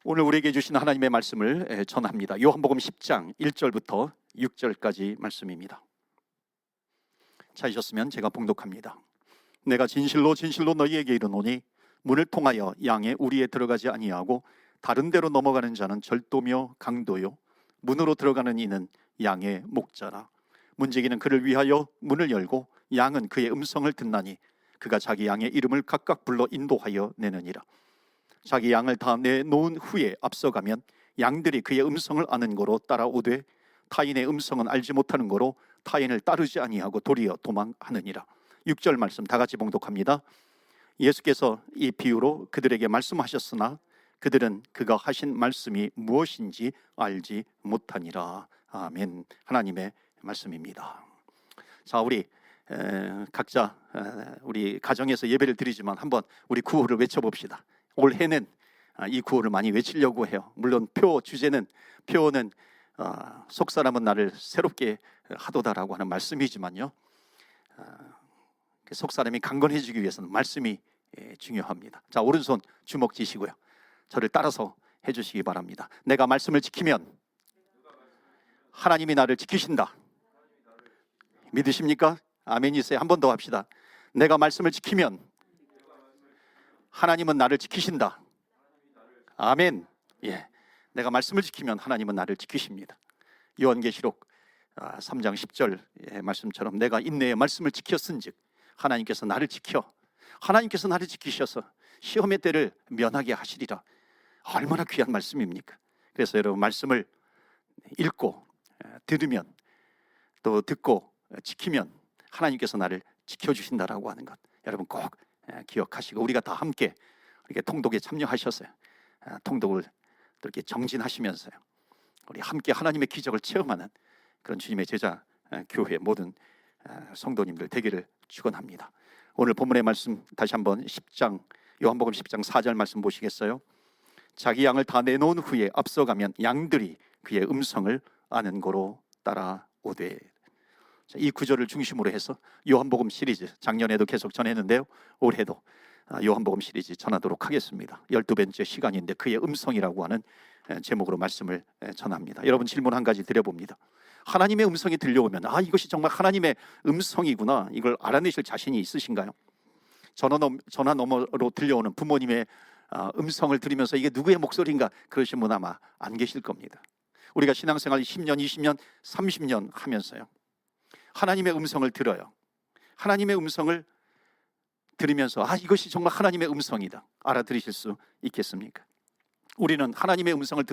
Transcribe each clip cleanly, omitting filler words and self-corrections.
오늘 우리에게 주신 하나님의 말씀을 전합니다. 요한복음 10장 1절부터 6절까지 말씀입니다. 찾으셨으면 제가 봉독합니다. 내가 진실로 진실로 너희에게 이르노니 문을 통하여 양의 우리에 들어가지 아니하고 다른 데로 넘어가는 자는 절도며 강도요 문으로 들어가는 이는 양의 목자라. 문지기는 그를 위하여 문을 열고 양은 그의 음성을 듣나니 그가 자기 양의 이름을 각각 불러 인도하여 내느니라. 자기 양을 다 내놓은 후에 앞서가면 양들이 그의 음성을 아는 거로 따라오되 타인의 음성은 알지 못하는 거로 타인을 따르지 아니하고 도리어 도망하느니라. 6절 말씀 다 같이 봉독합니다. 예수께서 이 비유로 그들에게 말씀하셨으나 그들은 그가 하신 말씀이 무엇인지 알지 못하니라. 아멘. 하나님의 말씀입니다. 자, 우리 각자 우리 가정에서 예배를 드리지만 한번 우리 구호를 외쳐봅시다. 올해는 이 구호를 많이 외치려고 해요. 물론 주제는 속사람은 나를 새롭게 하도다라고 하는 말씀이지만요, 속사람이 강건해지기 위해서는 말씀이 중요합니다. 자, 오른손 주먹 쥐시고요, 저를 따라서 해주시기 바랍니다. 내가 말씀을 지키면 하나님이 나를 지키신다. 믿으십니까? 아멘이세요. 한 번 더 합시다. 내가 말씀을 지키면 하나님은 나를 지키신다. 아멘. 예, 내가 말씀을 지키면 하나님은 나를 지키십니다. 요한계시록 3장 10절 말씀처럼 내가 인내의 말씀을 지켰은즉 하나님께서 나를 지키셔서 시험의 때를 면하게 하시리라. 얼마나 귀한 말씀입니까? 그래서 여러분, 말씀을 읽고 들으면 또 듣고 지키면 하나님께서 나를 지켜주신다라고 하는 것, 여러분 꼭 기억하시고, 우리가 다 함께 이렇게 통독에 참여하셨어요. 통독을 이렇게 정진하시면서요, 우리 함께 하나님의 기적을 체험하는 그런 주님의 제자 교회 모든 성도님들 되기를 축원합니다. 오늘 본문의 말씀 다시 한번 요한복음 10장 4절 말씀 보시겠어요? 자기 양을 다 내놓은 후에 앞서가면 양들이 그의 음성을 아는 거로 따라오되. 이 구절을 중심으로 해서 요한복음 시리즈, 작년에도 계속 전했는데요, 올해도 요한복음 시리즈 전하도록 하겠습니다. 12번째 시간인데 그의 음성이라고 하는 제목으로 말씀을 전합니다. 여러분, 질문 한 가지 드려봅니다. 하나님의 음성이 들려오면 이것이 정말 하나님의 음성이구나, 이걸 알아내실 자신이 있으신가요? 전화 너머로 들려오는 부모님의 음성을 들으면서 이게 누구의 목소리인가 그러신 분 아마 안 계실 겁니다. 우리가 신앙생활 10년, 20년, 30년 하면서요, 하나님의 음성을 들어요. 하나님의 음성을 들으면서 이것이 정말 하나님의 음성이다, 알아들으실 수 있겠습니까? 우리는 하나님의 음성을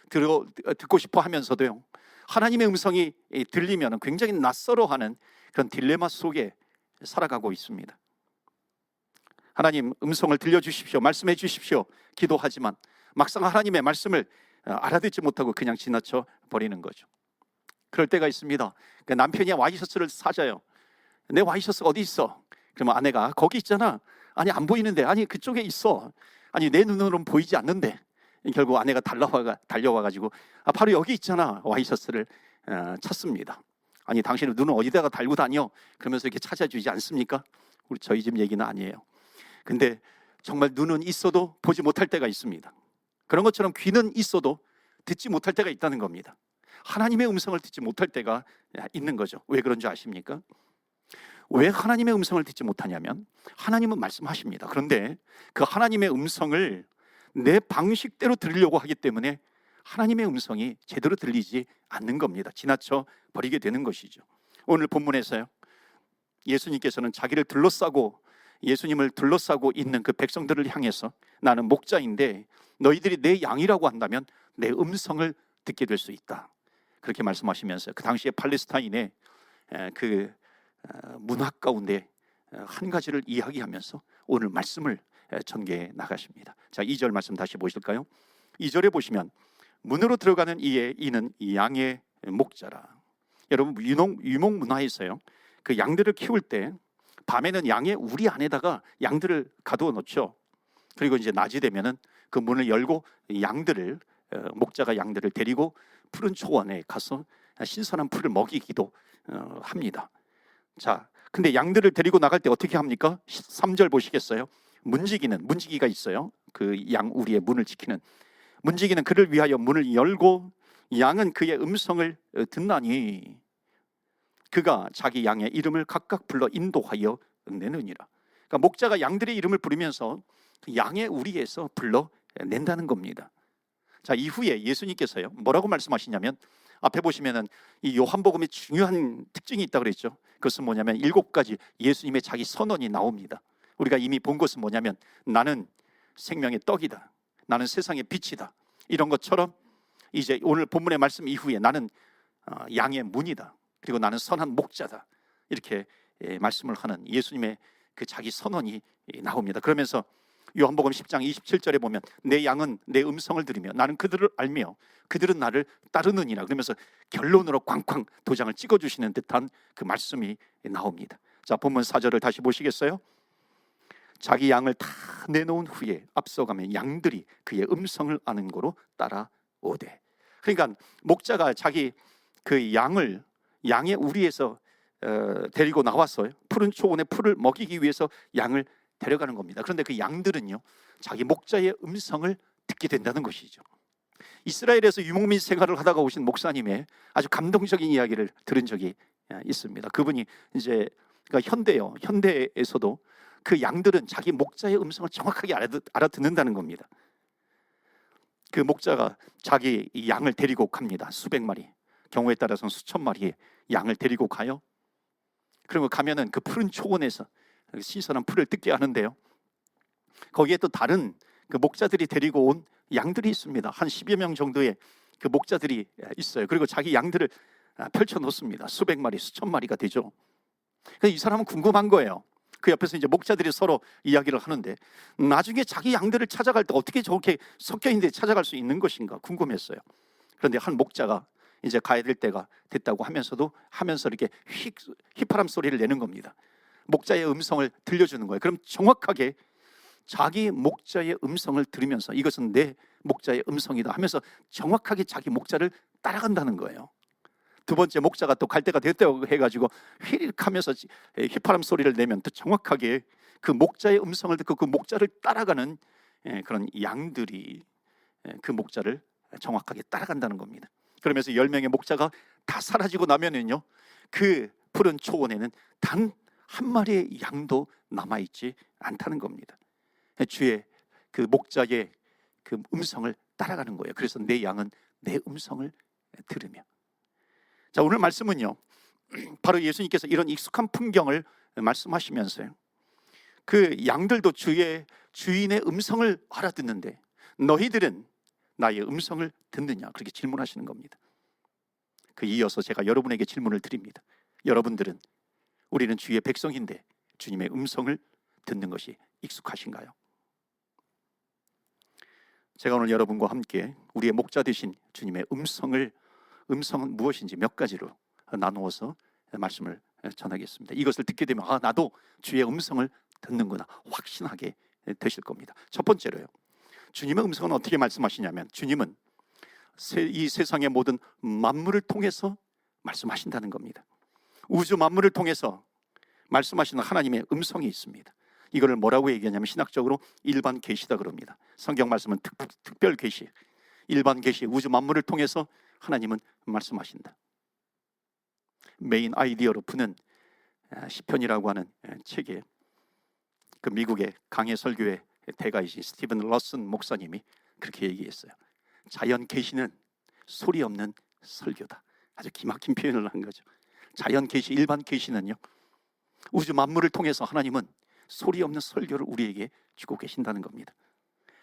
듣고 싶어 하면서도요, 하나님의 음성이 들리면 굉장히 낯설어하는 그런 딜레마 속에 살아가고 있습니다. 하나님 음성을 들려주십시오, 말씀해 주십시오 기도하지만 막상 하나님의 말씀을 알아듣지 못하고 그냥 지나쳐 버리는 거죠. 그럴 때가 있습니다. 남편이 와이셔츠를 사줘요. 내 와이셔츠 어디 있어? 그러면 아내가 거기 있잖아. 아니, 안 보이는데. 아니, 그쪽에 있어. 아니, 내 눈으로는 보이지 않는데. 결국 아내가 달려와가지고 바로 여기 있잖아, 와이셔츠를 찾습니다. 아니, 당신은 눈을 어디다가 달고 다녀? 그러면서 이렇게 찾아주지 않습니까? 저희 집 얘기는 아니에요. 근데 정말 눈은 있어도 보지 못할 때가 있습니다. 그런 것처럼 귀는 있어도 듣지 못할 때가 있다는 겁니다. 하나님의 음성을 듣지 못할 때가 있는 거죠. 왜 그런 줄 아십니까? 왜 하나님의 음성을 듣지 못하냐면, 하나님은 말씀하십니다. 그런데 그 하나님의 음성을 내 방식대로 들으려고 하기 때문에 하나님의 음성이 제대로 들리지 않는 겁니다. 지나쳐 버리게 되는 것이죠. 오늘 본문에서요, 예수님께서는 예수님을 둘러싸고 있는 그 백성들을 향해서 나는 목자인데 너희들이 내 양이라고 한다면 내 음성을 듣게 될 수 있다, 그렇게 말씀하시면서 그 당시에 팔레스타인의 그 문학 가운데 한 가지를 이야기하면서 오늘 말씀을 전개해 나가십니다. 자, 2절 말씀 다시 보실까요? 2절에 보시면 문으로 들어가는 이는 양의 목자라. 여러분, 유목 문화에서요, 그 양들을 키울 때 밤에는 양의 우리 안에다가 양들을 가두어 놓죠. 그리고 이제 낮이 되면은 그 문을 열고 목자가 양들을 데리고 푸른 초원에 가서 신선한 풀을 먹이기도 합니다. 자, 근데 양들을 데리고 나갈 때 어떻게 합니까? 3절 보시겠어요? 문지기가 있어요. 그 양 우리의 문을 지키는 문지기는 그를 위하여 문을 열고 양은 그의 음성을 듣나니 그가 자기 양의 이름을 각각 불러 인도하여 내느니라. 그러니까 목자가 양들의 이름을 부르면서 양의 우리에서 불러낸다는 겁니다. 자, 이후에 예수님께서요 뭐라고 말씀하시냐면, 앞에 보시면은 이 요한복음의 중요한 특징이 있다고 그랬죠. 그것은 뭐냐면 7가지 예수님의 자기 선언이 나옵니다. 우리가 이미 본 것은 뭐냐면, 나는 생명의 떡이다, 나는 세상의 빛이다, 이런 것처럼 이제 오늘 본문의 말씀 이후에 나는 양의 문이다, 그리고 나는 선한 목자다, 이렇게 말씀을 하는 예수님의 그 자기 선언이 나옵니다. 그러면서 요한복음 10장 27절에 보면 내 양은 내 음성을 들으며 나는 그들을 알며 그들은 나를 따르느니라, 그러면서 결론으로 꽝꽝 도장을 찍어주시는 듯한 그 말씀이 나옵니다. 자, 본문 4절을 다시 보시겠어요? 자기 양을 다 내놓은 후에 앞서가면 양들이 그의 음성을 아는 거로 따라오되. 그러니까 목자가 자기 그 양을 양의 우리에서 데리고 나왔어요. 푸른 초원에 풀을 먹이기 위해서 양을 데려가는 겁니다. 그런데 그 양들은요 자기 목자의 음성을 듣게 된다는 것이죠. 이스라엘에서 유목민 생활을 하다가 오신 목사님의 아주 감동적인 이야기를 들은 적이 있습니다. 그분이 이제 그러니까 현대에서도 그 양들은 자기 목자의 음성을 정확하게 알아듣는다는 겁니다. 그 목자가 자기 양을 데리고 갑니다. 수백 마리, 경우에 따라서는 수천 마리의 양을 데리고 가요. 그리고 가면은 그 푸른 초원에서 신선한 풀을 뜯게 하는데요, 거기에 또 다른 그 목자들이 데리고 온 양들이 있습니다. 한 10여 명 정도의 그 목자들이 있어요. 그리고 자기 양들을 펼쳐 놓습니다. 수백 마리, 수천 마리가 되죠. 그래서 이 사람은 궁금한 거예요. 그 옆에서 이제 목자들이 서로 이야기를 하는데, 나중에 자기 양들을 찾아갈 때 어떻게 저렇게 섞여 있는데 찾아갈 수 있는 것인가 궁금했어요. 그런데 한 목자가 이제 가야 될 때가 됐다고 하면서 이렇게 휘파람 소리를 내는 겁니다. 목자의 음성을 들려주는 거예요. 그럼 정확하게 자기 목자의 음성을 들으면서 이것은 내 목자의 음성이다 하면서 정확하게 자기 목자를 따라간다는 거예요. 두 번째 목자가 또 갈 때가 됐다고 해가지고 휘릭 하면서 휘파람 소리를 내면 또 정확하게 그 목자의 음성을 듣고 그 목자를 따라가는 그런 양들이 그 목자를 정확하게 따라간다는 겁니다. 그러면서 10명의 목자가 다 사라지고 나면은요 그 푸른 초원에는 단 한 마리의 양도 남아있지 않다는 겁니다. 주의 그 목자의 그 음성을 따라가는 거예요. 그래서 내 양은 내 음성을 들으며. 자, 오늘 말씀은요 바로 예수님께서 이런 익숙한 풍경을 말씀하시면서요, 그 양들도 주인의 음성을 알아듣는데 너희들은 나의 음성을 듣느냐, 그렇게 질문하시는 겁니다. 그 이어서 제가 여러분에게 질문을 드립니다. 여러분들은, 우리는 주의 백성인데 주님의 음성을 듣는 것이 익숙하신가요? 제가 오늘 여러분과 함께 우리의 목자 되신 주님의 음성은 무엇인지 몇 가지로 나누어서 말씀을 전하겠습니다. 이것을 듣게 되면 나도 주의 음성을 듣는구나 확신하게 되실 겁니다. 첫 번째로요, 주님의 음성은 어떻게 말씀하시냐면, 주님은 이 세상의 모든 만물을 통해서 말씀하신다는 겁니다. 우주 만물을 통해서 말씀하시는 하나님의 음성이 있습니다. 이거를 뭐라고 얘기하냐면 신학적으로 일반 계시다 그럽니다. 성경 말씀은 특별 계시, 일반 계시, 우주 만물을 통해서 하나님은 말씀하신다. 메인 아이디어로 푸는 시편이라고 하는 책에 그 미국의 강해 설교의 대가이신 스티븐 러슨 목사님이 그렇게 얘기했어요. 자연 계시는 소리 없는 설교다. 아주 기막힌 표현을 한 거죠. 자연 계시, 일반 계시는요, 우주 만물을 통해서 하나님은 소리 없는 설교를 우리에게 주고 계신다는 겁니다.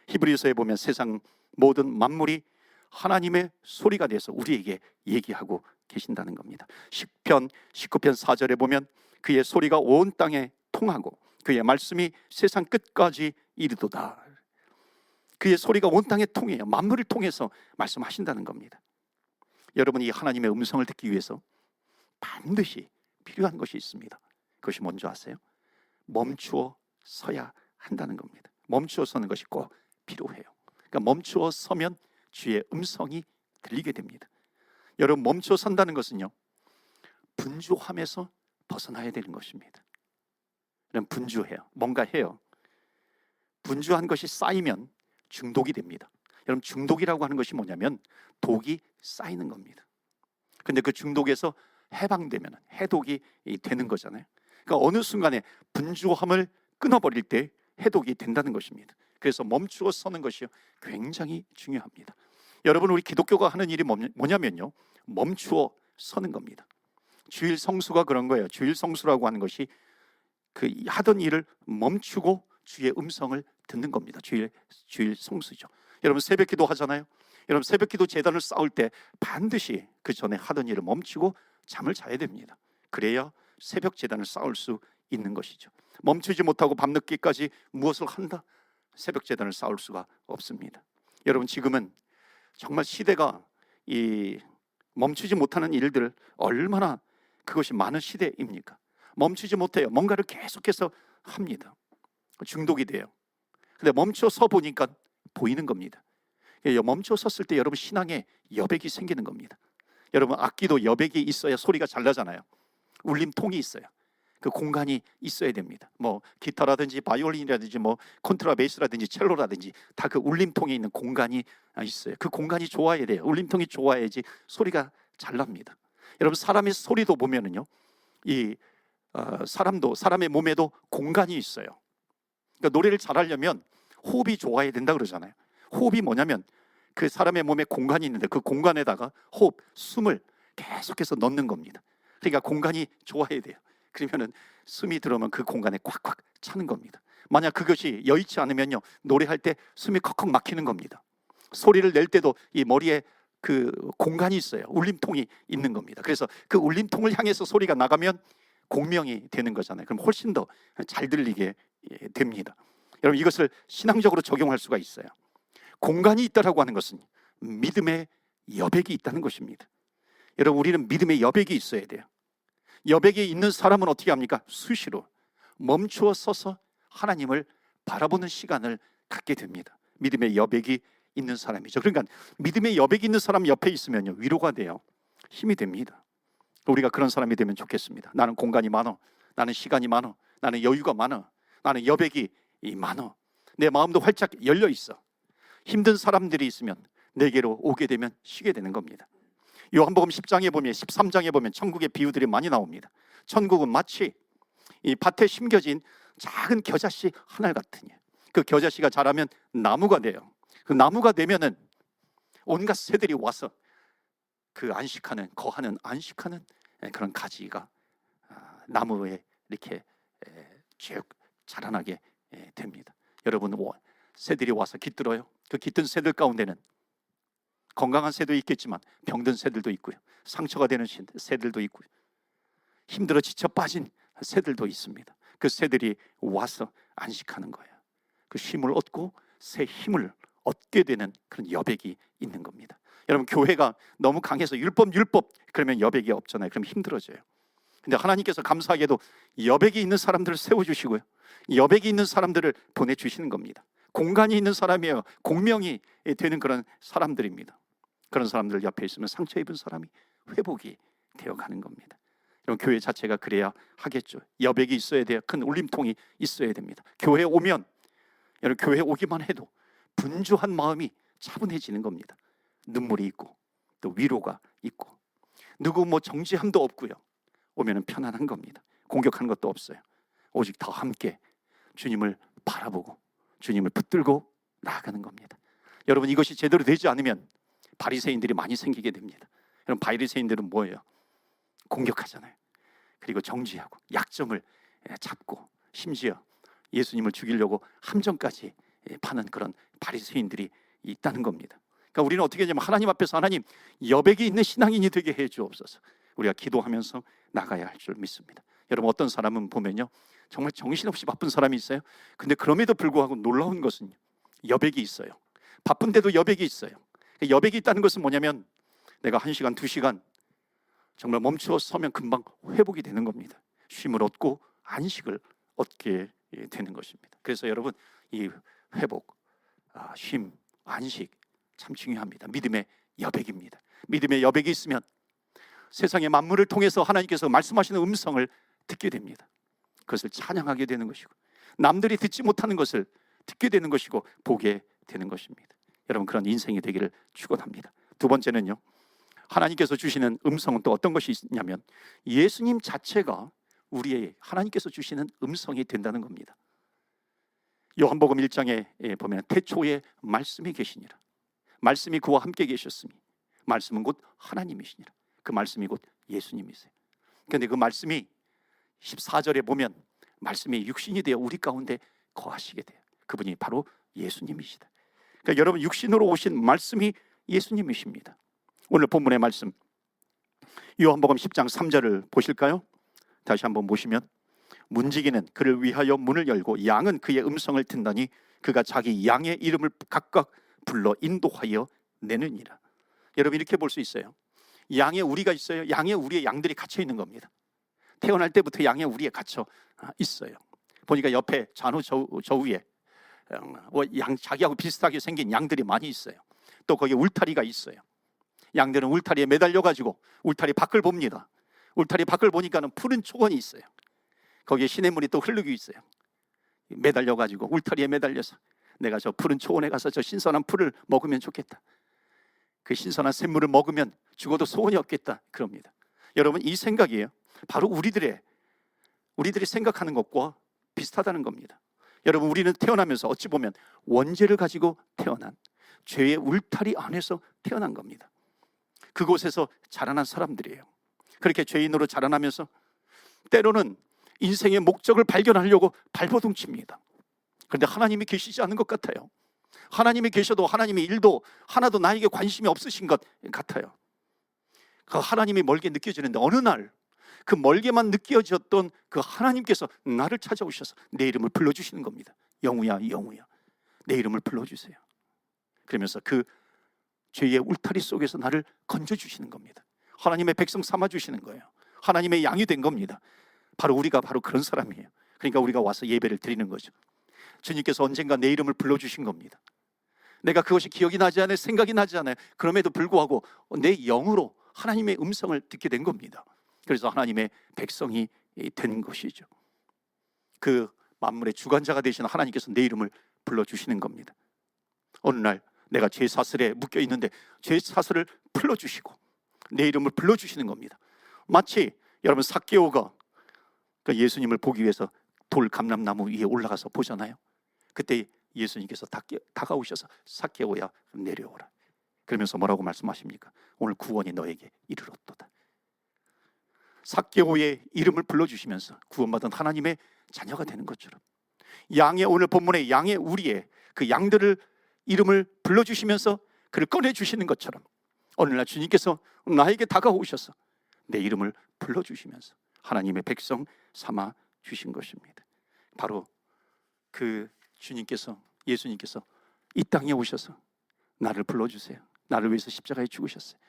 히브리서에 보면 세상 모든 만물이 하나님의 소리가 돼서 우리에게 얘기하고 계신다는 겁니다. 시편 19편 4절에 보면 그의 소리가 온 땅에 통하고 그의 말씀이 세상 끝까지 이르도다. 그의 소리가 온 땅에 통해요. 만물을 통해서 말씀하신다는 겁니다. 여러분이 하나님의 음성을 듣기 위해서 반드시 필요한 것이 있습니다. 그것이 뭔지 아세요? 멈추어 서야 한다는 겁니다. 멈추어 서는 것이 꼭 필요해요. 그러니까 멈추어 서면 주의 음성이 들리게 됩니다. 여러분, 멈추어 선다는 것은요, 분주함에서 벗어나야 되는 것입니다. 그럼 분주해요. 뭔가 해요. 분주한 것이 쌓이면 중독이 됩니다. 여러분, 중독이라고 하는 것이 뭐냐면 독이 쌓이는 겁니다. 근데 그 중독에서 해방되면 해독이 되는 거잖아요. 그러니까 어느 순간에 분주함을 끊어버릴 때 해독이 된다는 것입니다. 그래서 멈추어 서는 것이 굉장히 중요합니다. 여러분, 우리 기독교가 하는 일이 뭐냐면요, 멈추어 서는 겁니다. 주일 성수가 그런 거예요. 주일 성수라고 하는 것이 그 하던 일을 멈추고 주의 음성을 듣는 겁니다. 주일 성수죠. 여러분, 새벽기도 하잖아요. 여러분, 새벽기도 제단을 쌓을 때 반드시 그 전에 하던 일을 멈추고 잠을 자야 됩니다. 그래야 새벽 제단을 쌓을 수 있는 것이죠. 멈추지 못하고 밤늦게까지 무엇을 한다? 새벽 제단을 쌓을 수가 없습니다. 여러분, 지금은 정말 시대가 이 멈추지 못하는 일들 얼마나 그것이 많은 시대입니까? 멈추지 못해요. 뭔가를 계속해서 합니다. 중독이 돼요. 근데 멈춰 서 보니까 보이는 겁니다. 멈춰 섰을 때 여러분, 신앙에 여백이 생기는 겁니다. 여러분, 악기도 여백이 있어야 소리가 잘 나잖아요. 울림통이 있어요. 그 공간이 있어야 됩니다. 뭐 기타라든지 바이올린이라든지 뭐 콘트라베이스라든지 첼로라든지 다 그 울림통에 있는 공간이 있어요. 그 공간이 좋아야 돼요. 울림통이 좋아야지 소리가 잘 납니다. 여러분, 사람의 소리도 보면은요, 사람의 몸에도 공간이 있어요. 그러니까 노래를 잘하려면 호흡이 좋아야 된다 그러잖아요. 호흡이 뭐냐면 그 사람의 몸에 공간이 있는데 그 공간에다가 숨을 계속해서 넣는 겁니다. 그러니까 공간이 좋아야 돼요. 그러면은 숨이 들어오면 그 공간에 꽉꽉 차는 겁니다. 만약 그것이 여의치 않으면요, 노래할 때 숨이 컥컥 막히는 겁니다. 소리를 낼 때도 이 머리에 그 공간이 있어요. 울림통이 있는 겁니다. 그래서 그 울림통을 향해서 소리가 나가면 공명이 되는 거잖아요. 그럼 훨씬 더 잘 들리게 됩니다. 여러분, 이것을 신앙적으로 적용할 수가 있어요. 공간이 있다라고 하는 것은 믿음의 여백이 있다는 것입니다. 여러분, 우리는 믿음의 여백이 있어야 돼요. 여백이 있는 사람은 어떻게 합니까? 수시로 멈추어 서서 하나님을 바라보는 시간을 갖게 됩니다. 믿음의 여백이 있는 사람이죠. 그러니까 믿음의 여백이 있는 사람 옆에 있으면요, 위로가 돼요. 힘이 됩니다. 우리가 그런 사람이 되면 좋겠습니다. 나는 공간이 많어. 나는 시간이 많어. 나는 여유가 많어. 나는 여백이 많어. 내 마음도 활짝 열려 있어. 힘든 사람들이 있으면 내게로 오게 되면 쉬게 되는 겁니다. 요한복음 10장에 보면 13장에 보면 천국의 비유들이 많이 나옵니다. 천국은 마치 이 밭에 심겨진 작은 겨자씨 하나 같으니 그 겨자씨가 자라면 나무가 돼요. 그 나무가 되면은 온갖 새들이 와서 그 거하는 안식하는 그런 가지가 나무에 이렇게 쭉 자라나게 됩니다. 여러분, 새들이 와서 깃들어요. 그 깃든 새들 가운데는 건강한 새도 있겠지만 병든 새들도 있고요, 상처가 되는 새들도 있고요, 힘들어 지쳐 빠진 새들도 있습니다. 그 새들이 와서 안식하는 거예요. 그 힘을 얻고 새 힘을 얻게 되는 그런 여백이 있는 겁니다. 여러분, 교회가 너무 강해서 율법 그러면 여백이 없잖아요. 그럼 힘들어져요. 근데 하나님께서 감사하게도 여백이 있는 사람들을 세워주시고요, 여백이 있는 사람들을 보내주시는 겁니다. 공간이 있는 사람이에요. 공명이 되는 그런 사람들입니다. 그런 사람들 옆에 있으면 상처 입은 사람이 회복이 되어가는 겁니다. 여러분, 교회 자체가 그래야 하겠죠. 여백이 있어야 돼요. 큰 울림통이 있어야 됩니다. 교회에 오면, 여러분, 교회에 오기만 해도 분주한 마음이 차분해지는 겁니다. 눈물이 있고 또 위로가 있고 누구 정지함도 없고요. 오면은 편안한 겁니다. 공격하는 것도 없어요. 오직 더 함께 주님을 바라보고 주님을 붙들고 나아가는 겁니다. 여러분, 이것이 제대로 되지 않으면 바리새인들이 많이 생기게 됩니다. 여러분, 바리새인들은 뭐예요? 공격하잖아요. 그리고 정지하고 약점을 잡고 심지어 예수님을 죽이려고 함정까지 파는 그런 바리새인들이 있다는 겁니다. 그러니까 우리는 어떻게 하냐면 하나님 앞에서, 하나님, 여백이 있는 신앙인이 되게 해 주옵소서. 우리가 기도하면서 나가야 할 줄 믿습니다. 여러분, 어떤 사람은 보면요, 정말 정신없이 바쁜 사람이 있어요. 근데 그럼에도 불구하고 놀라운 것은 여백이 있어요. 바쁜데도 여백이 있어요. 여백이 있다는 것은 뭐냐면 내가 1시간, 2시간 정말 멈추어 서면 금방 회복이 되는 겁니다. 쉼을 얻고 안식을 얻게 되는 것입니다. 그래서 여러분, 이 회복, 쉼, 안식 참 중요합니다. 믿음의 여백입니다. 믿음의 여백이 있으면 세상의 만물을 통해서 하나님께서 말씀하시는 음성을 듣게 됩니다. 그것을 찬양하게 되는 것이고 남들이 듣지 못하는 것을 듣게 되는 것이고 보게 되는 것입니다. 여러분, 그런 인생이 되기를 축원합니다. 두 번째는요, 하나님께서 주시는 음성은 또 어떤 것이 있냐면 예수님 자체가 우리의 하나님께서 주시는 음성이 된다는 겁니다. 요한복음 1장에 보면 태초에 말씀이 계시니라. 말씀이 그와 함께 계셨으니 말씀은 곧 하나님이시니라. 그 말씀이 곧 예수님이세요. 그런데 그 말씀이 14절에 보면 말씀이 육신이 되어 우리 가운데 거하시게 돼요. 그분이 바로 예수님이시다. 그러니까 여러분, 육신으로 오신 말씀이 예수님이십니다. 오늘 본문의 말씀 요한복음 10장 3절을 보실까요? 다시 한번 보시면 문지기는 그를 위하여 문을 열고 양은 그의 음성을 듣더니 그가 자기 양의 이름을 각각 불러 인도하여 내느니라. 여러분, 이렇게 볼 수 있어요. 양에 우리가 있어요. 양에 우리의 양들이 갇혀 있는 겁니다. 태어날 때부터 양에 우리에 갇혀 있어요. 보니까 옆에 좌우 저 위에 양, 자기하고 비슷하게 생긴 양들이 많이 있어요. 또 거기에 울타리가 있어요. 양들은 울타리에 매달려가지고 울타리 밖을 봅니다. 울타리 밖을 보니까는 푸른 초원이 있어요. 거기에 시냇물이 또 흐르고 있어요. 매달려가지고 울타리에 매달려서 내가 저 푸른 초원에 가서 저 신선한 풀을 먹으면 좋겠다. 그 신선한 샘물을 먹으면 죽어도 소원이 없겠다. 그럽니다. 여러분, 이 생각이에요. 바로 우리들이 생각하는 것과 비슷하다는 겁니다. 여러분, 우리는 태어나면서 어찌 보면 원죄를 가지고 태어난 죄의 울타리 안에서 태어난 겁니다. 그곳에서 자라난 사람들이에요. 그렇게 죄인으로 자라나면서 때로는 인생의 목적을 발견하려고 발버둥칩니다. 그런데 하나님이 계시지 않은 것 같아요. 하나님이 계셔도 하나님의 일도 하나도 나에게 관심이 없으신 것 같아요. 그 하나님이 멀게 느껴지는데 어느 날 그 멀게만 느껴졌던 그 하나님께서 나를 찾아오셔서 내 이름을 불러주시는 겁니다. 영우야, 영우야, 내 이름을 불러주세요. 그러면서 그 죄의 울타리 속에서 나를 건져주시는 겁니다. 하나님의 백성 삼아주시는 거예요. 하나님의 양이 된 겁니다. 우리가 바로 그런 사람이에요. 그러니까 우리가 와서 예배를 드리는 거죠. 주님께서 언젠가 내 이름을 불러주신 겁니다. 내가 그것이 기억이 나지 않아요. 생각이 나지 않아요. 그럼에도 불구하고 내 영으로 하나님의 음성을 듣게 된 겁니다. 그래서 하나님의 백성이 된 것이죠. 그 만물의 주관자가 되시는 하나님께서 내 이름을 불러주시는 겁니다. 어느 날 내가 죄 사슬에 묶여 있는데 죄 사슬을 풀어주시고 내 이름을 불러주시는 겁니다. 마치 여러분, 삭개오가 그 예수님을 보기 위해서 돌 감람나무 위에 올라가서 보잖아요. 그때 예수님께서 다가오셔서 삭개오야 내려오라. 그러면서 뭐라고 말씀하십니까? 오늘 구원이 너에게 이르렀도다. 삭개오의 이름을 불러주시면서 구원받은 하나님의 자녀가 되는 것처럼 양의, 오늘 본문의 양의 우리의 그 양들을 이름을 불러주시면서 그를 꺼내주시는 것처럼 어느 날 주님께서 나에게 다가오셔서 내 이름을 불러주시면서 하나님의 백성 삼아 주신 것입니다. 바로 그 주님께서, 예수님께서 이 땅에 오셔서 나를 불러주세요. 나를 위해서 십자가에 죽으셨어요.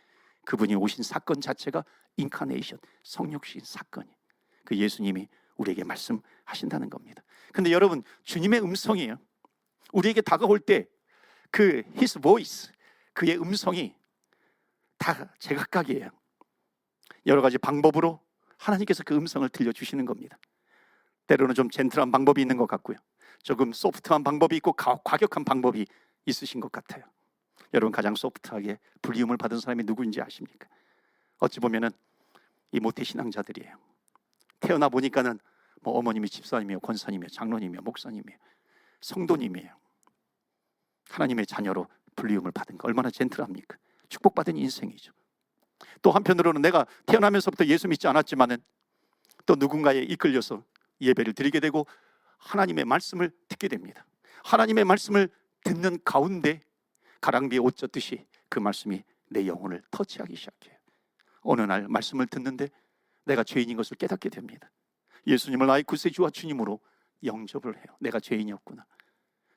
그분이 오신 사건 자체가 인카네이션, 성육신 사건이, 그 예수님이 우리에게 말씀하신다는 겁니다. 근데 여러분, 주님의 음성이에요. 우리에게 다가올 때 그 His voice, 그의 음성이 다 제각각이에요. 여러 가지 방법으로 하나님께서 그 음성을 들려주시는 겁니다. 때로는 좀 젠틀한 방법이 있는 것 같고요, 조금 소프트한 방법이 있고 과격한 방법이 있으신 것 같아요. 여러분, 가장 소프트하게 불리움을 받은 사람이 누구인지 아십니까? 어찌 보면은 이 모태신앙자들이에요. 태어나 보니까는 뭐 어머님이 집사님이에요, 권사님이에요, 장로님이에요, 목사님이에요, 성도님이에요. 하나님의 자녀로 불리움을 받은 거 얼마나 젠틀합니까? 축복받은 인생이죠. 또 한편으로는 내가 태어나면서부터 예수 믿지 않았지만은 또 누군가에 이끌려서 예배를 드리게 되고 하나님의 말씀을 듣게 됩니다. 하나님의 말씀을 듣는 가운데 가랑비에 옷 젖듯이 그 말씀이 내 영혼을 터치하기 시작해요. 어느 날 말씀을 듣는데 내가 죄인인 것을 깨닫게 됩니다. 예수님을 나의 구세주와 주님으로 영접을 해요. 내가 죄인이었구나.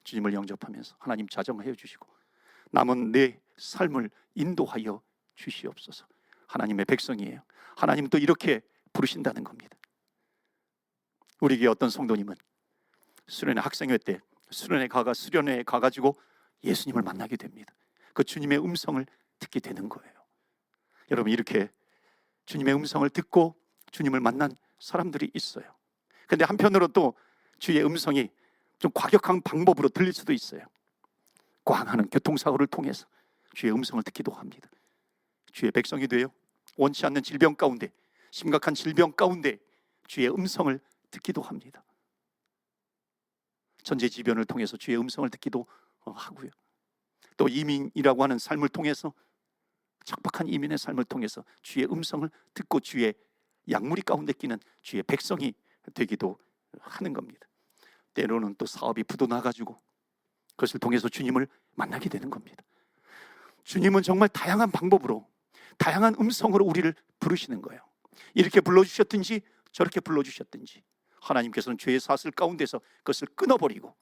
주님을 영접하면서 하나님 자정하여 주시고 남은 내 삶을 인도하여 주시옵소서. 하나님의 백성이에요. 하나님은 또 이렇게 부르신다는 겁니다. 우리에게 어떤 성도님은 수련회 학생회 때 수련회에 가가지고 예수님을 만나게 됩니다. 그 주님의 음성을 듣게 되는 거예요. 여러분, 이렇게 주님의 음성을 듣고 주님을 만난 사람들이 있어요. 근데 한편으로 또 주의 음성이 좀 과격한 방법으로 들릴 수도 있어요. 꽝하는 교통사고를 통해서 주의 음성을 듣기도 합니다. 주의 백성이 되어 원치 않는 질병 가운데, 심각한 질병 가운데 주의 음성을 듣기도 합니다. 천재지변을 통해서 주의 음성을 듣기도 하고요. 또 이민이라고 하는 삶을 통해서, 척박한 이민의 삶을 통해서 주의 음성을 듣고 주의 약무리 가운데 끼는 주의 백성이 되기도 하는 겁니다. 때로는 또 사업이 부도나가지고 그것을 통해서 주님을 만나게 되는 겁니다. 주님은 정말 다양한 방법으로, 다양한 음성으로 우리를 부르시는 거예요. 이렇게 불러주셨든지 저렇게 불러주셨든지 하나님께서는 죄의 사슬 가운데서 그것을 끊어버리고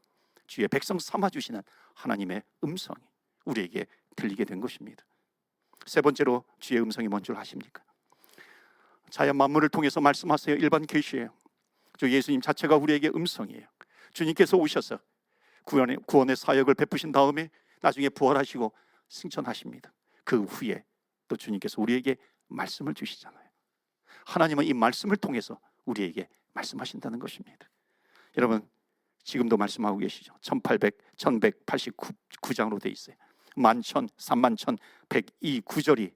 주의 백성 삼아주시는 하나님의 음성이 우리에게 들리게 된 것입니다. 세 번째로 주의 음성이 뭔 줄 아십니까? 자연 만물을 통해서 말씀하세요. 일반 계시예요. 주 예수님 자체가 우리에게 음성이에요. 주님께서 오셔서 구원의 사역을 베푸신 다음에 나중에 부활하시고 승천하십니다. 그 후에 또 주님께서 우리에게 말씀을 주시잖아요. 하나님은 이 말씀을 통해서 우리에게 말씀하신다는 것입니다. 여러분, 지금도 말씀하고 계시죠. 1189장으로 되어 있어요. 11,000, 31,102 구절이,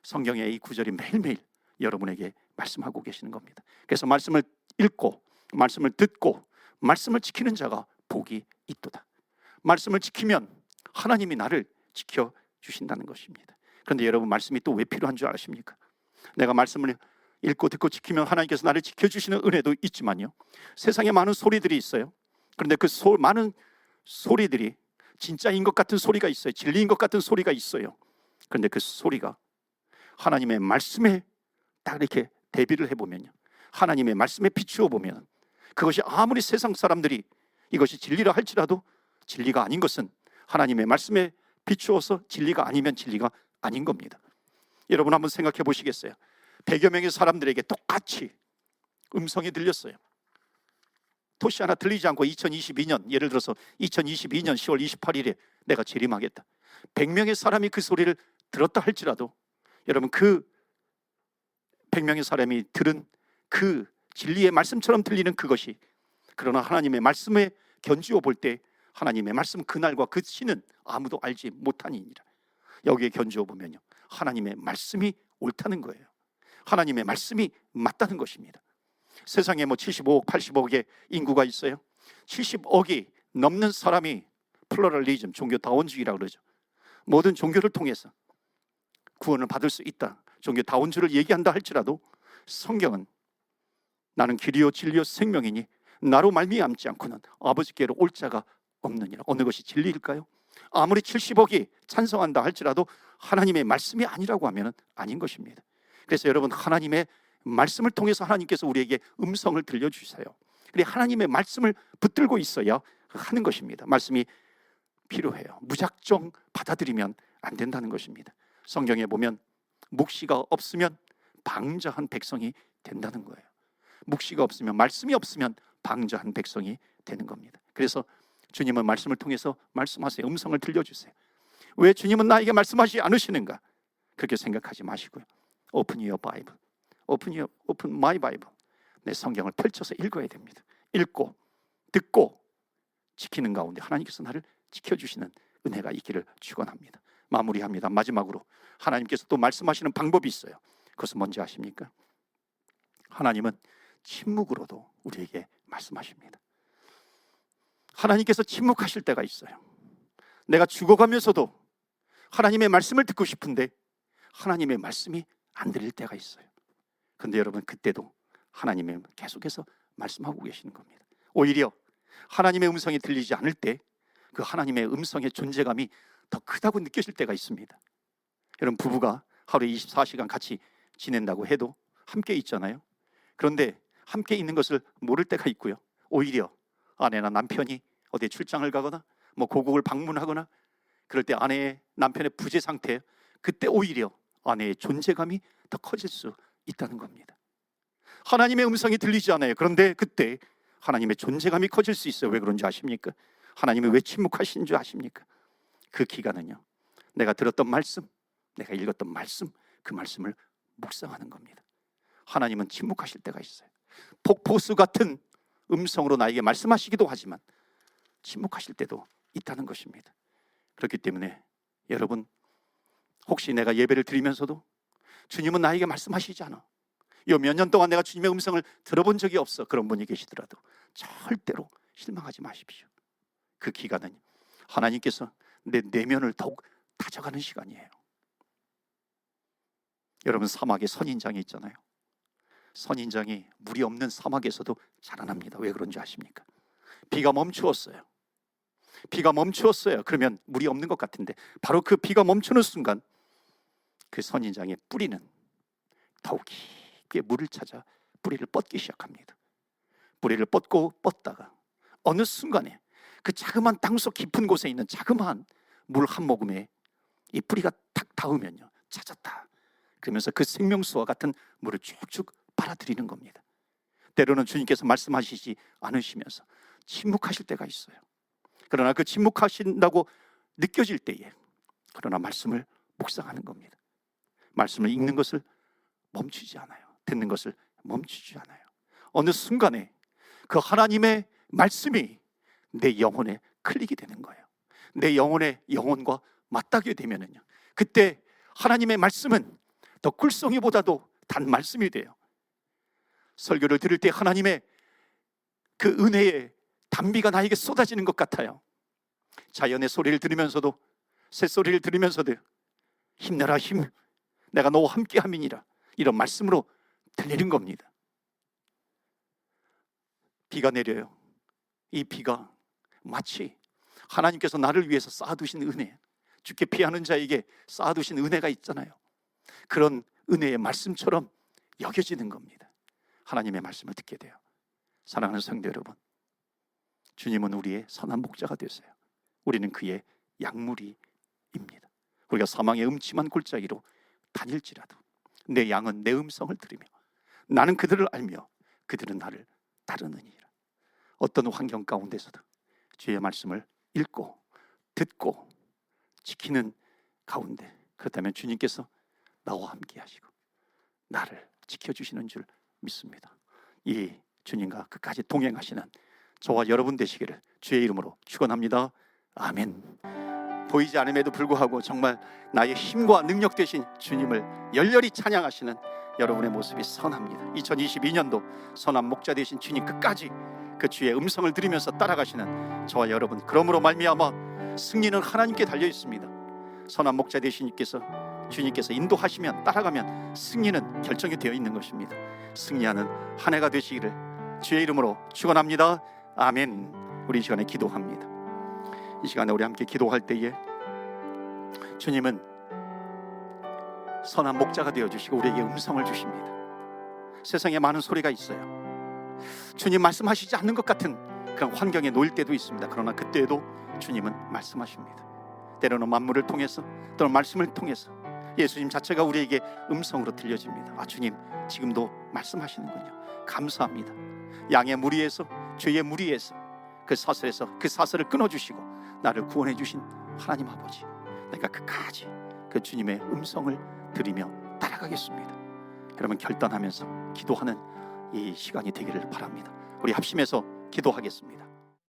성경의 이 구절이 매일매일 여러분에게 말씀하고 계시는 겁니다. 그래서 말씀을 읽고 말씀을 듣고 말씀을 지키는 자가 복이 있도다. 말씀을 지키면 하나님이 나를 지켜주신다는 것입니다. 그런데 여러분, 말씀이 또 왜 필요한 줄 아십니까? 내가 말씀을 읽고 듣고 지키면 하나님께서 나를 지켜주시는 은혜도 있지만요, 세상에 많은 소리들이 있어요. 그런데 그 많은 소리들이 진짜인 것 같은 소리가 있어요. 진리인 것 같은 소리가 있어요. 그런데 그 소리가 하나님의 말씀에 딱 이렇게 대비를 해보면요, 하나님의 말씀에 비추어 보면 그것이 아무리 세상 사람들이 이것이 진리라 할지라도 진리가 아닌 것은 하나님의 말씀에 비추어서 진리가 아니면 진리가 아닌 겁니다. 여러분 한번 생각해 보시겠어요? 100여 명의 사람들에게 똑같이 음성이 들렸어요. 토시 하나 들리지 않고 2022년, 예를 들어서 2022년 10월 28일에 내가 재림하겠다. 100명의 사람이 그 소리를 들었다 할지라도 여러분, 그 100명의 사람이 들은 그 진리의 말씀처럼 들리는 그것이, 그러나 하나님의 말씀에 견주어 볼 때 하나님의 말씀 그날과 그 시는 아무도 알지 못하니라. 여기에 견주어 보면요, 하나님의 말씀이 옳다는 거예요. 하나님의 말씀이 맞다는 것입니다. 세상에 75억, 80억의 인구가 있어요. 70억이 넘는 사람이 플러럴리즘, 종교 다원주의라고 그러죠. 모든 종교를 통해서 구원을 받을 수 있다, 종교 다원주의를 얘기한다 할지라도 성경은 나는 길이요 진리요 생명이니 나로 말미암지 않고는 아버지께로 올 자가 없느니라. 어느 것이 진리일까요? 아무리 70억이 찬성한다 할지라도 하나님의 말씀이 아니라고 하면 아닌 것입니다. 그래서 여러분, 하나님의 말씀을 통해서 하나님께서 우리에게 음성을 들려주세요. 그래, 하나님의 말씀을 붙들고 있어야 하는 것입니다. 말씀이 필요해요. 무작정 받아들이면 안 된다는 것입니다. 성경에 보면 묵시가 없으면 방자한 백성이 된다는 거예요. 묵시가 없으면, 말씀이 없으면 방자한 백성이 되는 겁니다. 그래서 주님은 말씀을 통해서 말씀하세요. 음성을 들려주세요. 왜 주님은 나에게 말씀하시지 않으시는가? 그렇게 생각하지 마시고요, Open your Bible, Open my Bible. 내 성경을 펼쳐서 읽어야 됩니다. 읽고 듣고 지키는 가운데 하나님께서 나를 지켜주시는 은혜가 있기를 축원합니다. 마무리합니다. 마지막으로 하나님께서 또 말씀하시는 방법이 있어요. 그것은 뭔지 아십니까? 하나님은 침묵으로도 우리에게 말씀하십니다. 하나님께서 침묵하실 때가 있어요. 내가 죽어가면서도 하나님의 말씀을 듣고 싶은데 하나님의 말씀이 안 들릴 때가 있어요. 그런데 여러분, 그때도 하나님은 계속해서 말씀하고 계시는 겁니다. 오히려 하나님의 음성이 들리지 않을 때 그 하나님의 음성의 존재감이 더 크다고 느껴질 때가 있습니다. 여러분, 부부가 하루에 24시간 같이 지낸다고 해도 함께 있잖아요. 그런데 함께 있는 것을 모를 때가 있고요, 오히려 아내나 남편이 어디 출장을 가거나 고국을 방문하거나 그럴 때 아내의, 남편의 부재 상태, 그때 오히려 아내의 존재감이 더 커질 수 있다는 겁니다. 하나님의 음성이 들리지 않아요. 그런데 그때 하나님의 존재감이 커질 수 있어요. 왜 그런지 아십니까? 하나님이 왜 침묵하신 줄 아십니까? 그 기간은요, 내가 들었던 말씀, 내가 읽었던 말씀, 그 말씀을 묵상하는 겁니다. 하나님은 침묵하실 때가 있어요. 폭포수 같은 음성으로 나에게 말씀하시기도 하지만 침묵하실 때도 있다는 것입니다. 그렇기 때문에 여러분, 혹시 내가 예배를 드리면서도 주님은 나에게 말씀하시지 않아, 이 몇 년 동안 내가 주님의 음성을 들어본 적이 없어, 그런 분이 계시더라도 절대로 실망하지 마십시오. 그 기간은 하나님께서 내 내면을 더욱 다져가는 시간이에요. 여러분, 사막에 선인장이 있잖아요. 선인장이 물이 없는 사막에서도 자라납니다. 왜 그런지 아십니까? 비가 멈추었어요. 비가 멈추었어요. 그러면 물이 없는 것 같은데 바로 그 비가 멈추는 순간 그 선인장의 뿌리는 더욱 깊게 물을 찾아 뿌리를 뻗기 시작합니다. 뿌리를 뻗다가 어느 순간에 그 자그마한 땅속 깊은 곳에 있는 자그마한 물 한 모금에 이 뿌리가 탁 닿으면요, 찾았다 그러면서 그 생명수와 같은 물을 쭉쭉 빨아들이는 겁니다. 때로는 주님께서 말씀하시지 않으시면서 침묵하실 때가 있어요. 그러나 그 침묵하신다고 느껴질 때에 그러나 말씀을 묵상하는 겁니다. 말씀을 읽는 것을 멈추지 않아요. 듣는 것을 멈추지 않아요. 어느 순간에 그 하나님의 말씀이 내 영혼에 클릭이 되는 거예요. 내 영혼과 맞닿게 되면은요, 그때 하나님의 말씀은 더 꿀송이보다도 단 말씀이 돼요. 설교를 들을 때 하나님의 그 은혜의 단비가 나에게 쏟아지는 것 같아요. 자연의 소리를 들으면서도, 새소리를 들으면서도 힘내라 힘, 내가 너와 함께 함이니라, 이런 말씀으로 들리는 겁니다. 비가 내려요. 이 비가 마치 하나님께서 나를 위해서 쌓아두신 은혜, 주께 피하는 자에게 쌓아두신 은혜가 있잖아요. 그런 은혜의 말씀처럼 여겨지는 겁니다. 하나님의 말씀을 듣게 돼요. 사랑하는 성도 여러분, 주님은 우리의 선한 목자가 되세요. 우리는 그의 양무리입니다. 우리가 사망의 음침한 골짜기로 다닐지라도 내 양은 내 음성을 들으며 나는 그들을 알며 그들은 나를 따르느니라. 어떤 환경 가운데서도 주의 말씀을 읽고 듣고 지키는 가운데, 그렇다면 주님께서 나와 함께 하시고 나를 지켜주시는 줄 믿습니다. 이 주님과 끝까지 동행하시는 저와 여러분 되시기를 주의 이름으로 축원합니다. 아멘. 보이지 않음에도 불구하고 정말 나의 힘과 능력 되신 주님을 열렬히 찬양하시는 여러분의 모습이 선합니다. 2022년도 선한 목자 되신 주님 끝까지 그 주의 음성을 들으면서 따라가시는 저와 여러분, 그러므로 말미암아 승리는 하나님께 달려 있습니다. 선한 목자 되신 주님께서 인도하시면, 따라가면 승리는 결정이 되어 있는 것입니다. 승리하는 한 해가 되시기를 주의 이름으로 축원합니다. 아멘. 우리 이 시간에 기도합니다. 이 시간에 우리 함께 기도할 때에 주님은 선한 목자가 되어주시고 우리에게 음성을 주십니다. 세상에 많은 소리가 있어요. 주님 말씀하시지 않는 것 같은 그런 환경에 놓일 때도 있습니다. 그러나 그때에도 주님은 말씀하십니다. 때로는 만물을 통해서, 또는 말씀을 통해서 예수님 자체가 우리에게 음성으로 들려집니다. 아, 주님 지금도 말씀하시는군요. 감사합니다. 양의 무리에서, 죄의 무리에서, 그 사슬을 끊어주시고 나를 구원해 주신 하나님 아버지, 내가 끝까지 그 주님의 음성을 들으며 따라가겠습니다. 여러분, 결단하면서 기도하는 이 시간이 되기를 바랍니다. 우리 합심해서 기도하겠습니다.